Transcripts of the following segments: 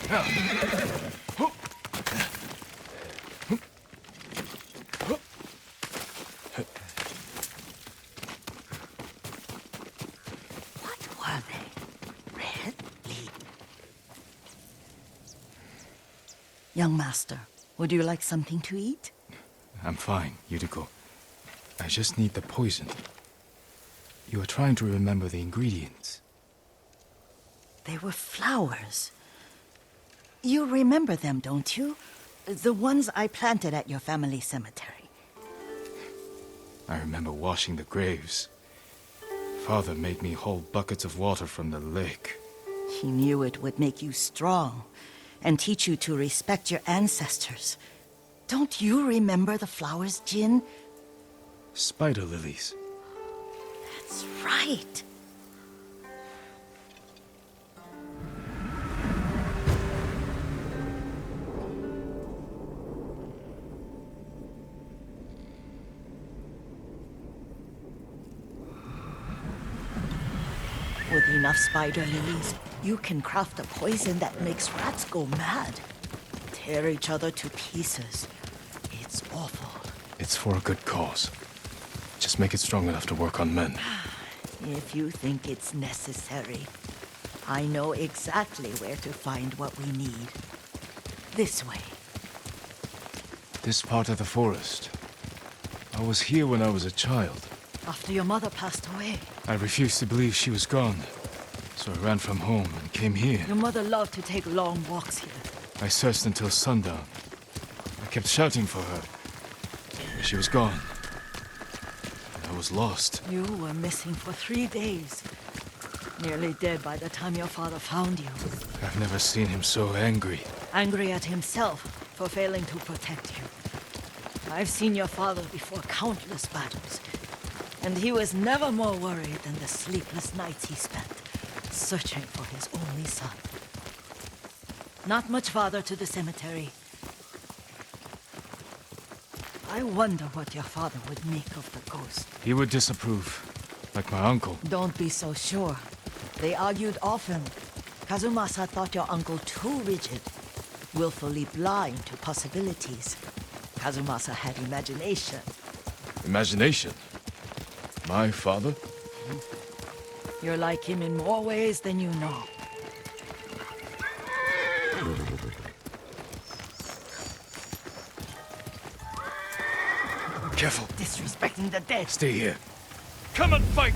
What were they? Red leaf. Young master, would you like something to eat? I'm fine, Yuriko. I just need the poison. You are trying to remember the ingredients. They were flowers. You remember them, don't you? The ones I planted at your family cemetery. I remember washing the graves. Father made me hold buckets of water from the lake. He knew it would make you strong and teach you to respect your ancestors. Don't you remember the flowers, Jin? Spider lilies. That's right. With enough spider lilies, you can craft a poison that makes rats go mad. Tear each other to pieces. It's awful. It's for a good cause. Just make it strong enough to work on men. If you think it's necessary, I know exactly where to find what we need. This way. This part of the forest. I was here when I was a child. After your mother passed away. I refused to believe she was gone. So I ran from home and came here. Your mother loved to take long walks here. I searched until sundown. I kept shouting for her. She was gone. I was lost. You were missing for 3 days. Nearly dead by the time your father found you. I've never seen him so angry. Angry at himself for failing to protect you. I've seen your father before countless battles. And he was never more worried than the sleepless nights he spent searching for his only son. Not much farther to the cemetery. I wonder what your father would make of the ghost. He would disapprove, like my uncle. Don't be so sure. They argued often. Kazumasa thought your uncle too rigid, willfully blind to possibilities. Kazumasa had imagination. Imagination? My father? You're like him in more ways than you know. Careful. Disrespecting the dead. Stay here. Come and fight!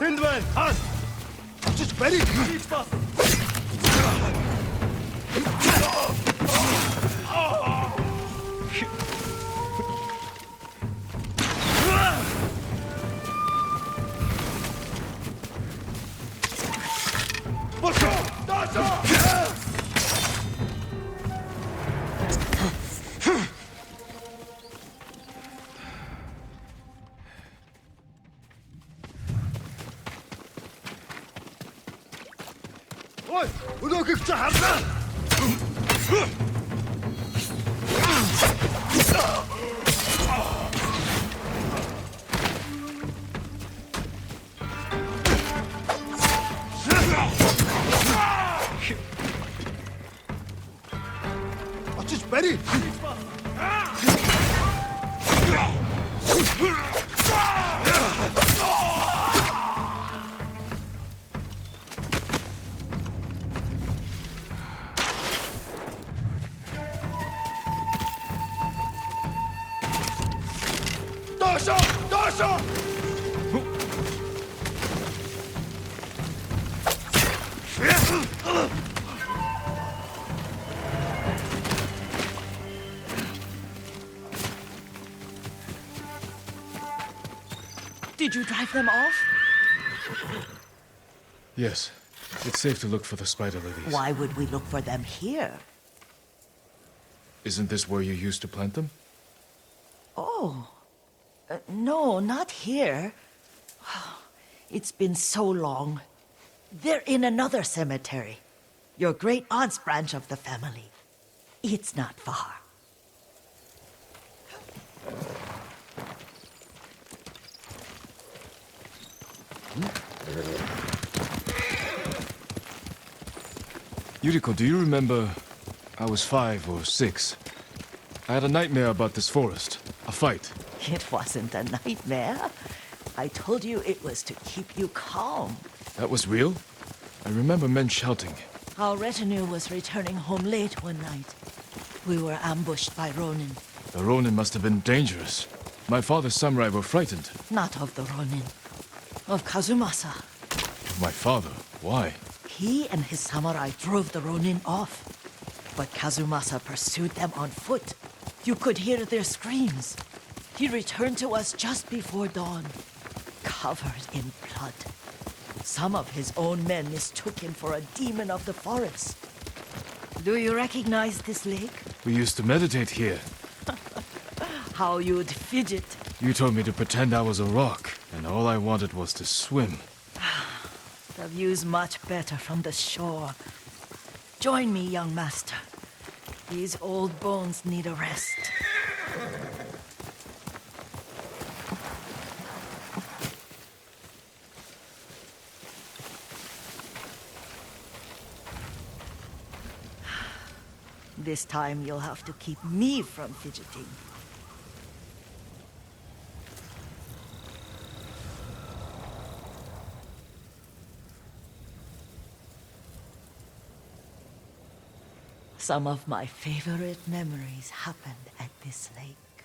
Энд байна. Хаас. Очиж барих. Хийж бас. Ой, өнөөхийг чи харлаа. Очиж барь. Доошо! Did you drive them off? Yes. It's safe to look for the spider lilies. Why would we look for them here? Isn't this where you used to plant them? Oh. No, not here. It's been so long. They're in another cemetery. Your great aunt's branch of the family. It's not far. Yuriko, do you remember? I was 5 or 6. I had a nightmare about this forest. A fight. It wasn't a nightmare. I told you it was to keep you calm. That was real? I remember men shouting. Our retinue was returning home late one night. We were ambushed by Ronin. The Ronin must have been dangerous. My father's samurai were frightened. Not of the Ronin. Of Kazumasa. My father? Why? He and his samurai drove the Ronin off. But Kazumasa pursued them on foot. You could hear their screams. He returned to us just before dawn, covered in blood. Some of his own men mistook him for a demon of the forest. Do you recognize this lake? We used to meditate here. How you'd fidget. You told me to pretend I was a rock, and all I wanted was to swim. The view's much better from the shore. Join me, young master. These old bones need a rest. This time you'll have to keep me from fidgeting. Some of my favorite memories happened at this lake.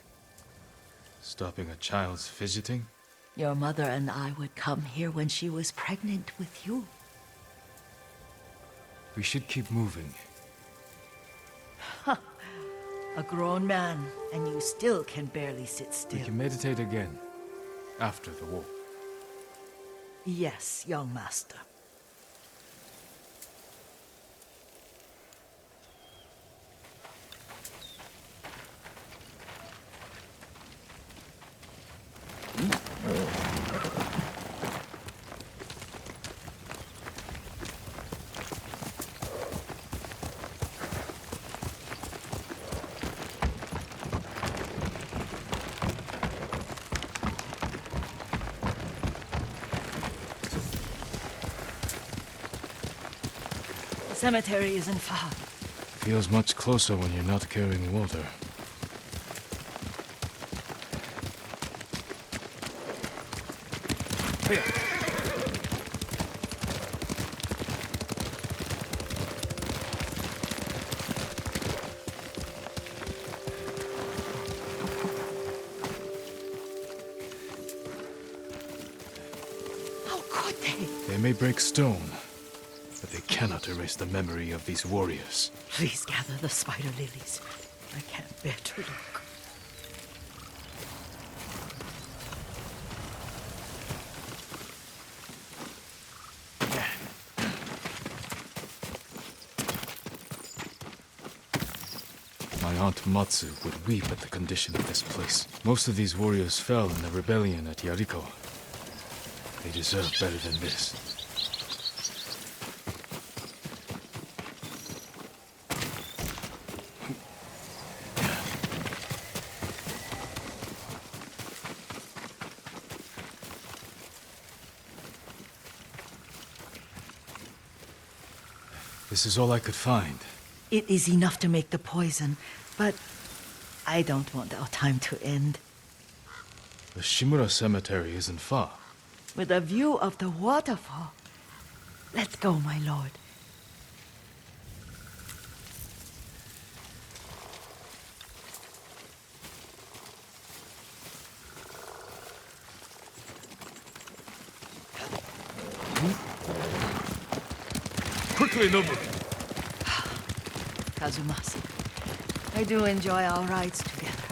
Stopping a child's fidgeting? Your mother and I would come here when she was pregnant with you. We should keep moving. A grown man, and you still can barely sit We still. can meditate again. After the war. Yes, young master. The cemetery isn't far. Feels much closer when you're not carrying water. How could They may break stone, but they cannot erase the memory of these warriors. Please gather the spider lilies. I can't bear to look. My aunt Matsu would weep at the condition of this place. Most of these warriors fell in the rebellion at Yuriko. They deserve better than this. This is all I could find. It is enough to make the poison, but I don't want our time to end. The Shimura Cemetery isn't far. With a view of the waterfall. Let's go, my lord. Quickly, Nobu! Kazumasa, I do enjoy our rides together.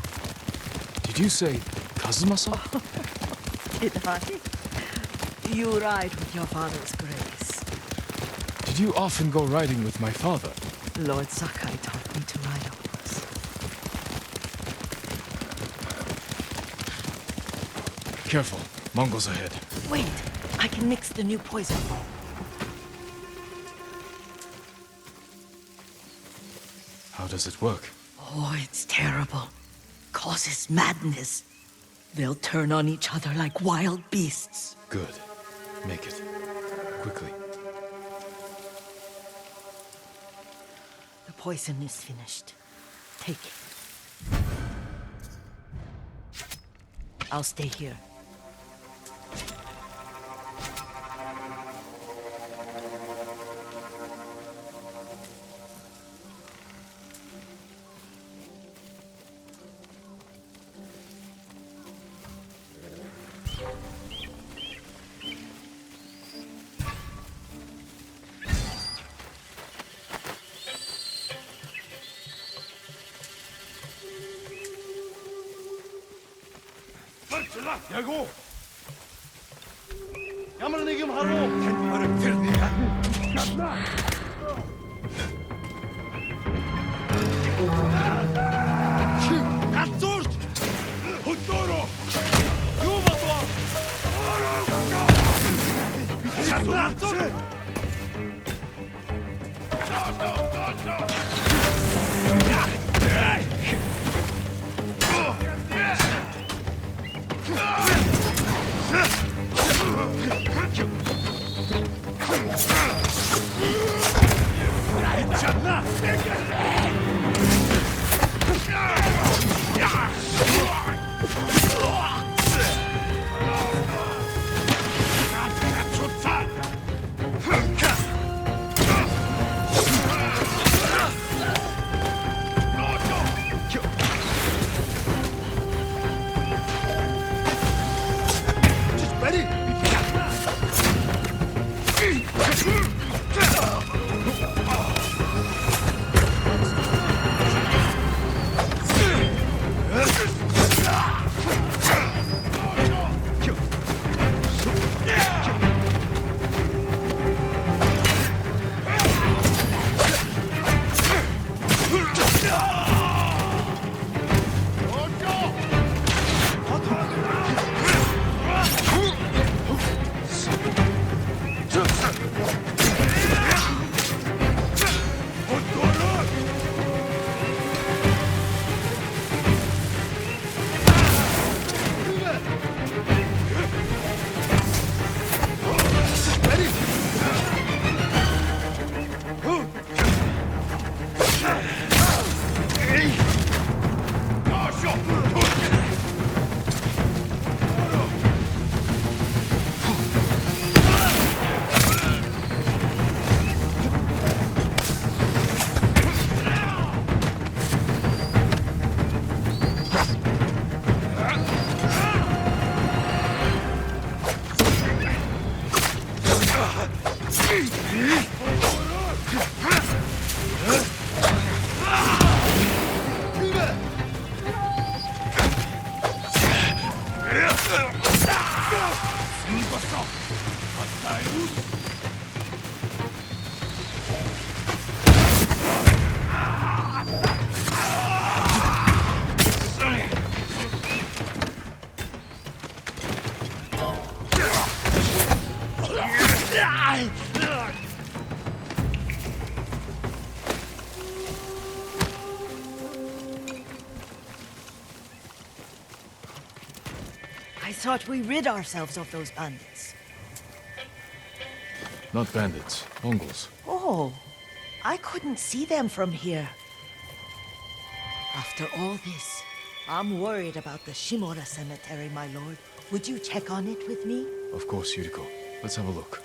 Did you say Kazumasa? Did I? You ride with your father's grace. Did you often go riding with my father? Lord Sakai taught me to ride a horse. Careful, Mongols ahead. Wait, I can mix the new poison. How does it work? Oh, it's terrible. Causes madness. They'll turn on each other like wild beasts. Good. Make it. Quickly. The poison is finished. Take it. I'll stay here. 야고! 야만 내게 하러 캔버를 들리야. Atort! Hutoro! Yuvatwa! I thought we rid ourselves of those bandits. Not bandits, Mongols. Oh, I couldn't see them from here. After all this, I'm worried about the Shimura cemetery, my lord. Would you check on it with me? Of course, Yuriko. Let's have a look.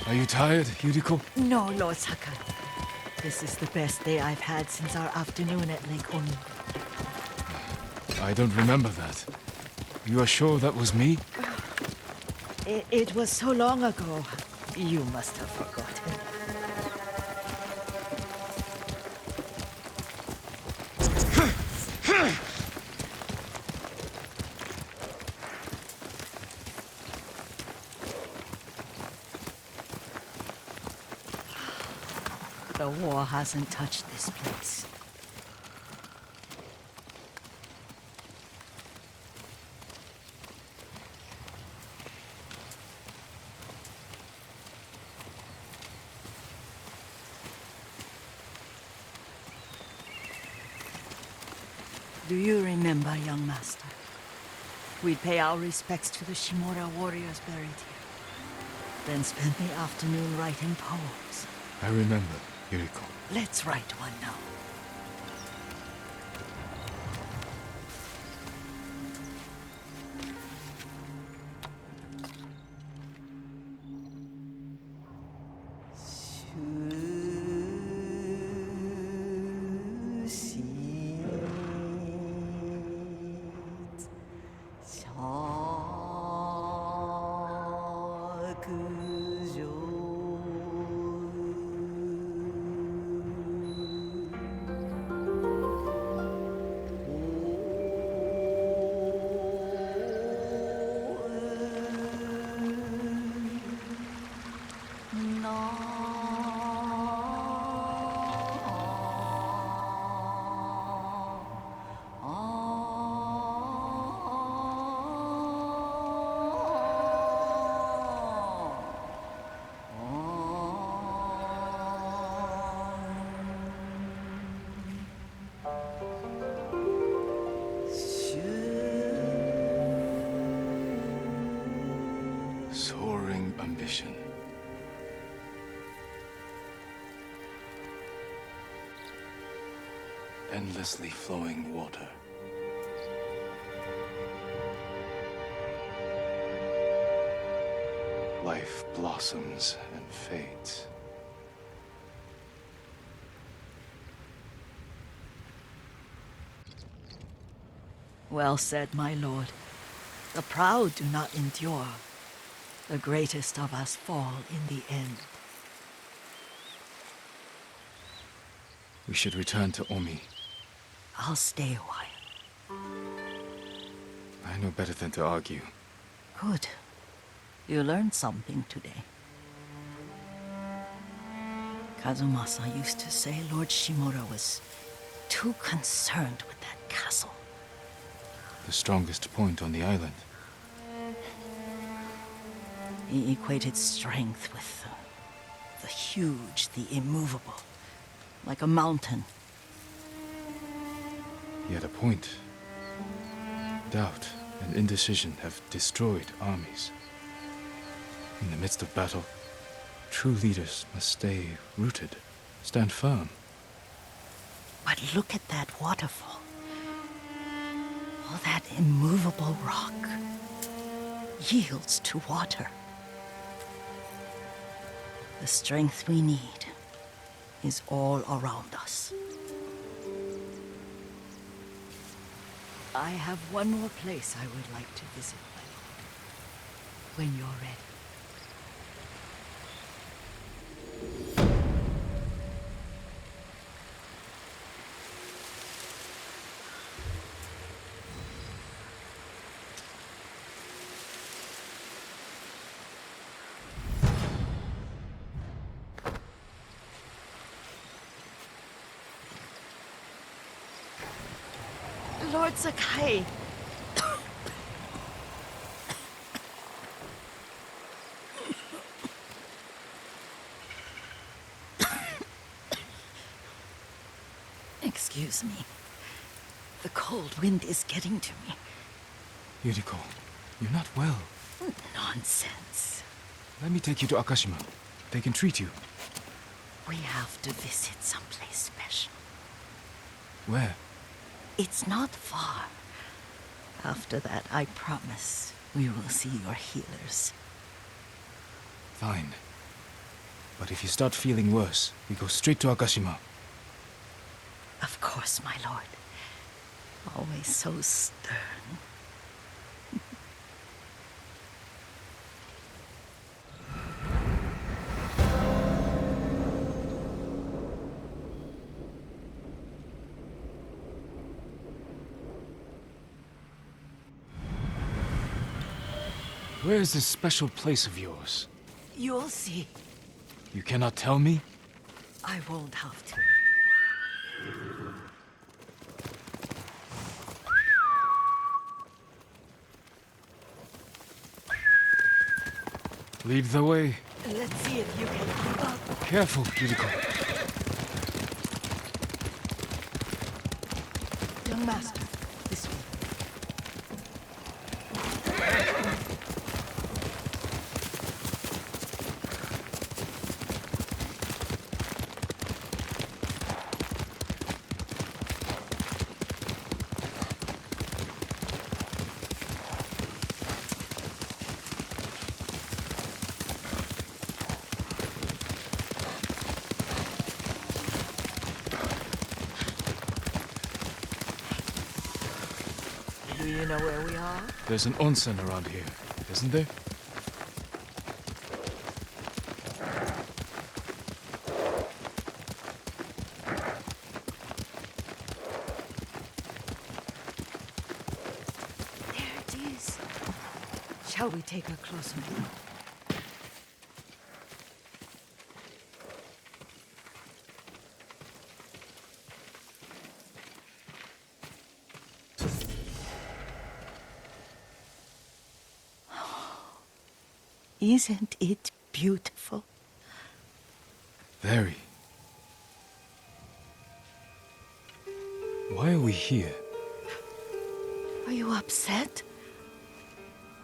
Are you tired, Yuriko? No, Lord Sakai. This is the best day I've had since our afternoon at Lake Oni. I don't remember that. You are sure that was me? It was so long ago. You must have forgotten. The war hasn't touched this place. Do you remember, young master? We'd pay our respects to the Shimura warriors buried here. Then spend the afternoon writing poems. I remember, Yuriko. Let's write one now. Soaring ambition. Endlessly flowing water. Life blossoms and fades. Well said, my lord. The proud do not endure. The greatest of us fall in the end. We should return to Omi. I'll stay a while. I know better than to argue. Good. You learned something today. Kazumasa used to say Lord Shimura was too concerned with that castle. The strongest point on the island. He equated strength with the huge, the immovable, like a mountain. He had a point. Doubt and indecision have destroyed armies. In the midst of battle, true leaders must stay rooted, stand firm. But look at that waterfall. All that immovable rock yields to water. The strength we need is all around us. I have one more place I would like to visit, my lord. When you're ready. Lord Sakai. Excuse me. The cold wind is getting to me. Yuriko, you're not well. Nonsense. Let me take you to Akashima. They can treat you. We have to visit someplace special. Where? It's not far. After that, I promise we will see your healers. Fine. But if you start feeling worse, we go straight to Akashima. Of course, my lord. Always so stern. Where is this special place of yours? You'll see. You cannot tell me? I won't have to. Lead the way. Let's see if you can keep up. Careful, Yuriko. Young master, this way. Do you know where we are? There's an onsen around here, isn't there? There it is. Shall we take a closer look? Isn't it beautiful? Very. Why are we here? Are you upset?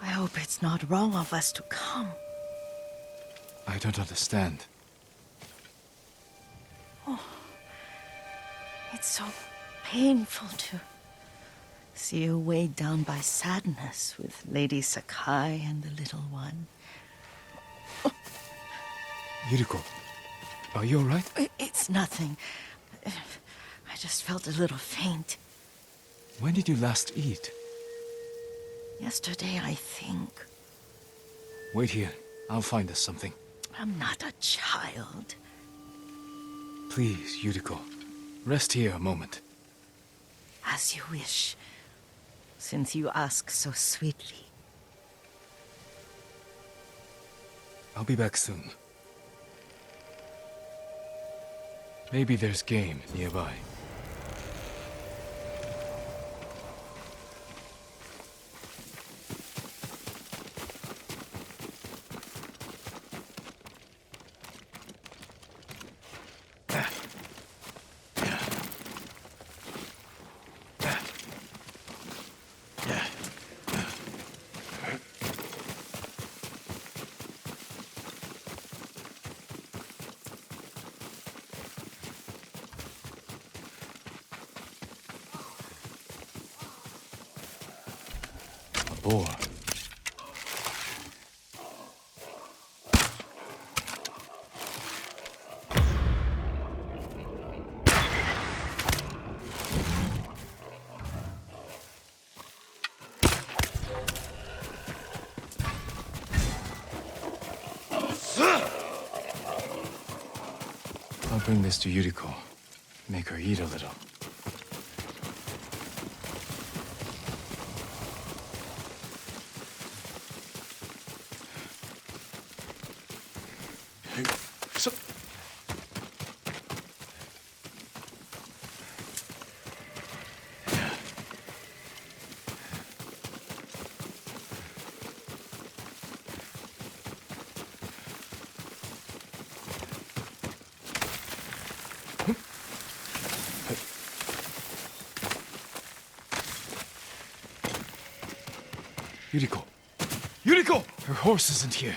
I hope it's not wrong of us to come. I don't understand. It's so painful to see you weighed down by sadness with Lady Sakai and the little one. Yuriko, are you alright? It's nothing. I just felt a little faint. When did you last eat? Yesterday, I think. Wait here. I'll find us something. I'm not a child. Please, Yuriko. Rest here a moment. As you wish, since you ask so sweetly. I'll be back soon. Maybe there's game nearby. Boar. I'll bring this to Yuriko. Make her eat a little. Yuriko, Yuriko! her horse isn't here.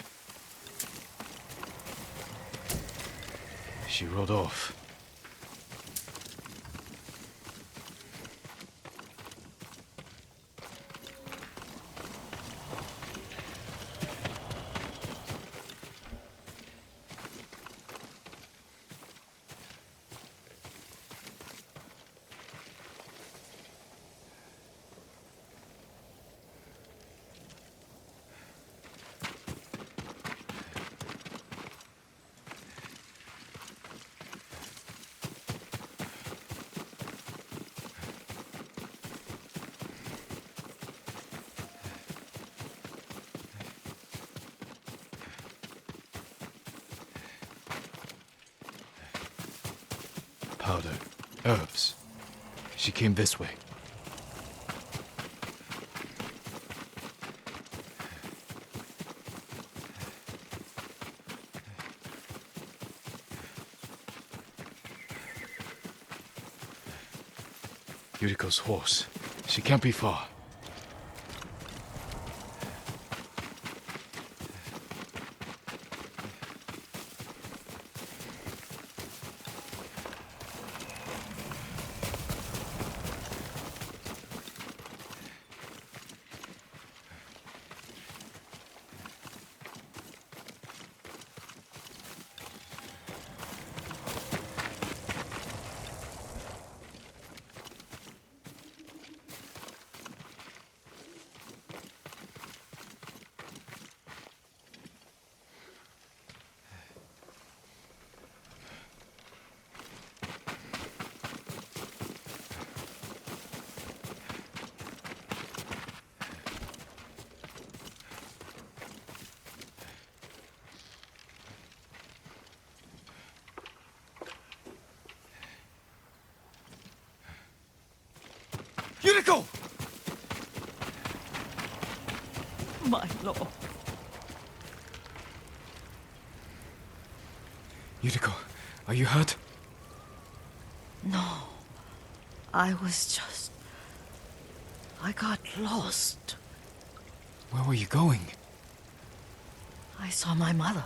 She rode off. Powder, herbs. She came this way. Yuriko's horse. She can't be far. Yuriko! My lord. Yuriko, are you hurt? No. I was just... I got lost. Where were you going? I saw my mother.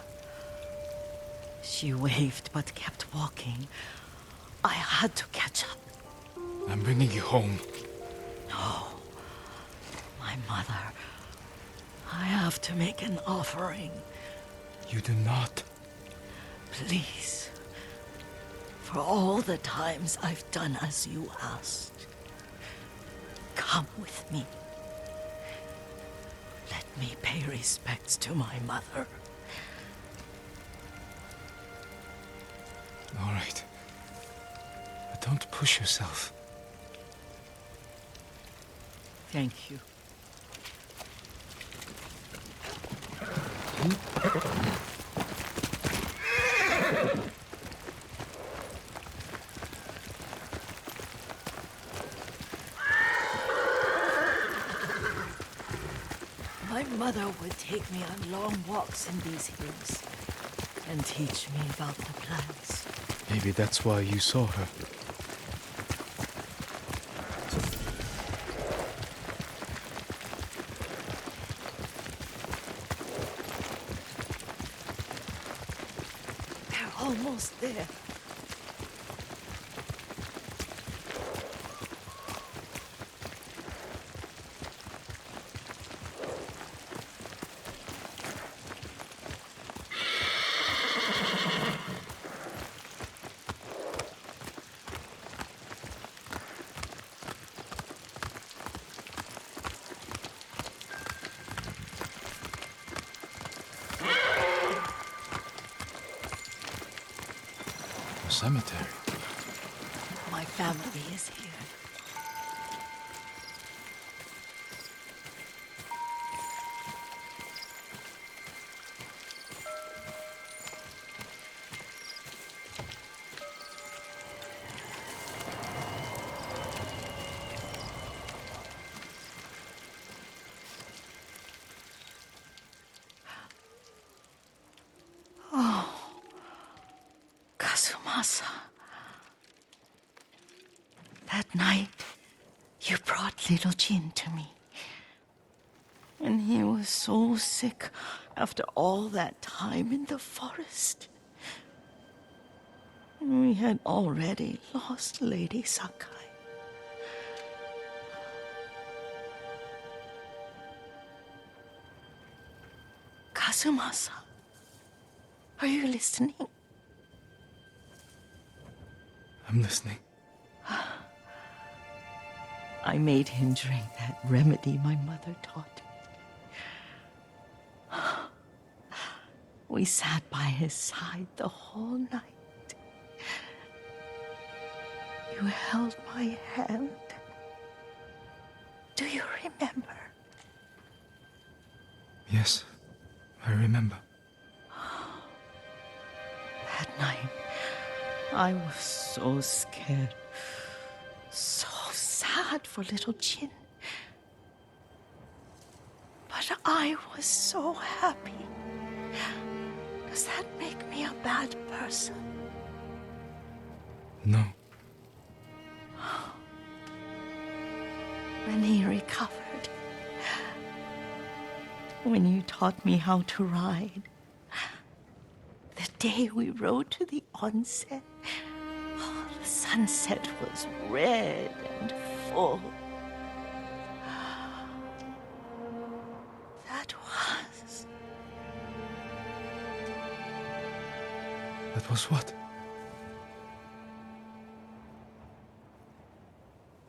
She waved but kept walking. I had to catch up. I'm bringing you home. No. My mother. I have to make an offering. You do not. Please. For all the times I've done as you asked. Come with me. Let me pay respects to my mother. All right. But don't push yourself. Thank you. My mother would take me on long walks in these hills and teach me about the plants. Maybe that's why you saw her. They're almost there. Cemetery. My family is here. Kazumasa. That night, you brought little Jin to me. And he was so sick after all that time in the forest. We had already lost Lady Sakai. Kazumasa, are you listening? I'm listening. I made him drink that remedy my mother taught me. We sat by his side the whole night. You held my hand. Do you remember? Yes, I remember. That night, I was so scared. So sad for little Jin. But I was so happy. Does that make me a bad person? No. When he recovered, when you taught me how to ride, the day we rode to the onsen, oh, the sunset was red and full. That was... That was what?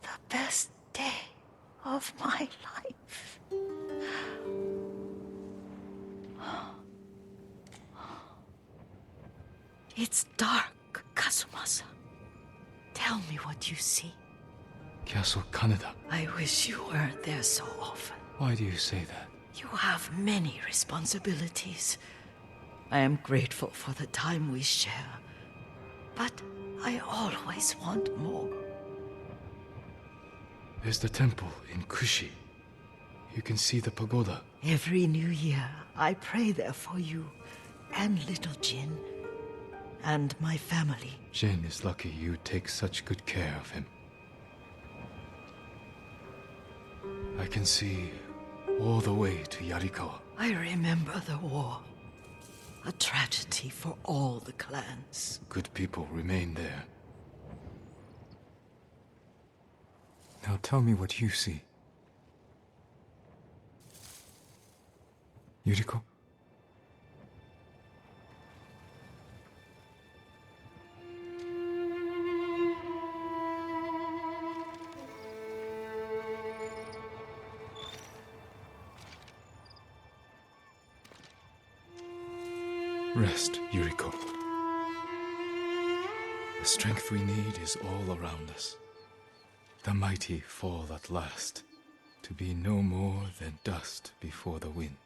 the best day of my life. It's dark, Kazumasa. Tell me what you see. Castle Kaneda. I wish you weren't there so often. Why do you say that? You have many responsibilities. I am grateful for the time we share, but I always want more. There's the temple in Kushi. You can see the pagoda. Every new year, I pray there for you and little Jin and my family. Jin is lucky you take such good care of him. I can see all the way to Yarikawa. I remember the war. A tragedy for all the clans. Good people remain there. Now tell me what you see. Yuriko? Rest, Yuriko. The strength we need is all around us. The mighty fall at last, to be no more than dust before the wind.